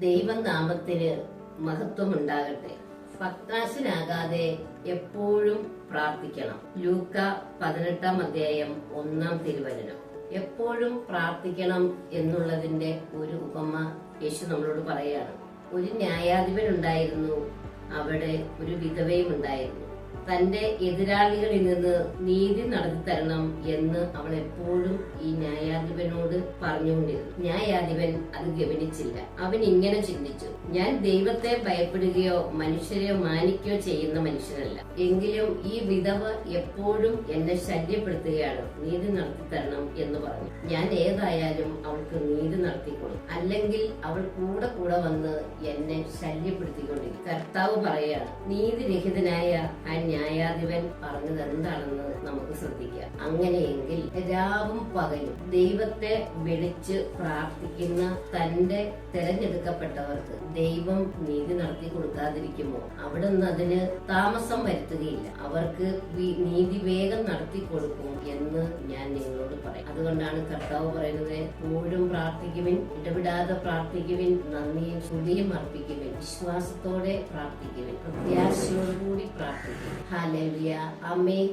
ദൈവനാമത്തിന് മഹത്വമുണ്ടാകട്ടെ. ഭക്താശനാകാതെ എപ്പോഴും പ്രാർത്ഥിക്കണം. ലൂക്ക 18-ാം അധ്യായം 1-ാം തിരുവചനം. എപ്പോഴും പ്രാർത്ഥിക്കണം എന്നുള്ളതിന്റെ ഒരു ഉപമ യേശു നമ്മളോട് പറയാണ്. ഒരു ന്യായാധിപൻ ഉണ്ടായിരുന്നു, അവിടെ ഒരു വിധവയും ഉണ്ടായിരുന്നു. തന്റെ എതിരാളികളിൽ നിന്ന് നീതി നടത്തി തരണം എന്ന് അവൾ എപ്പോഴും ഈ ന്യായാധിപനോട് പറഞ്ഞുകൊണ്ടിരുന്നു. ന്യായാധിപൻ അത് ഗവനിച്ചില്ല. അവൻ ഇങ്ങനെ ചിന്തിച്ചു, ഞാൻ ദൈവത്തെ ഭയപ്പെടുകയോ മനുഷ്യരെയോ മാനിക്കുകയോ ചെയ്യുന്ന മനുഷ്യനല്ല. എങ്കിലും ഈ വിധവ എപ്പോഴും എന്നെ ശല്യപ്പെടുത്തുകയാണ്, നീതി നടത്തി തരണം എന്ന് പറഞ്ഞു. ഞാൻ ഏതായാലും അവൾക്ക് നീതി നടത്തിക്കൊടുക്കും, അല്ലെങ്കിൽ അവൾ കൂടെ കൂടെ വന്ന് എന്നെ ശല്യപ്പെടുത്തിക്കൊണ്ടിരിക്കും. കർത്താവ് പറയാണ്, നീതിരഹിതനായ ആ ന്യായാധിപൻ പറഞ്ഞത് എന്താണെന്ന് നമുക്ക് ശ്രദ്ധിക്കാം. അങ്ങനെയെങ്കിൽ രാവും പകലും ദൈവത്തെ വിളിച്ച് പ്രാർത്ഥിക്കുന്ന തന്റെ തെരഞ്ഞെടുക്കപ്പെട്ടവർക്ക് ദൈവം നീതി നടത്തി കൊടുക്കാതിരിക്കുമോ? അവിടുന്ന് അതിന് താമസം വരുത്തുകയില്ല. അവർക്ക് നീതി വേഗം നടത്തി കൊടുക്കും എന്ന് ഞാൻ നിങ്ങളോട് പറയും. അതുകൊണ്ടാണ് കർത്താവ് പറയുന്നത്, എപ്പോഴും പ്രാർത്ഥിക്കുവിൻ, ഇടപെടാതെ പ്രാർത്ഥിക്കുവിൻ, നന്ദിയും സ്തുതിയും അർപ്പിക്കുവിൻ, വിശ്വാസത്തോടെ പ്രാർത്ഥിക്കുവിൻ, പ്രത്യാശയോടുകൂടി പ്രാർത്ഥിക്കുവിൻ. ഹല്ലേലൂയ. ആമേൻ.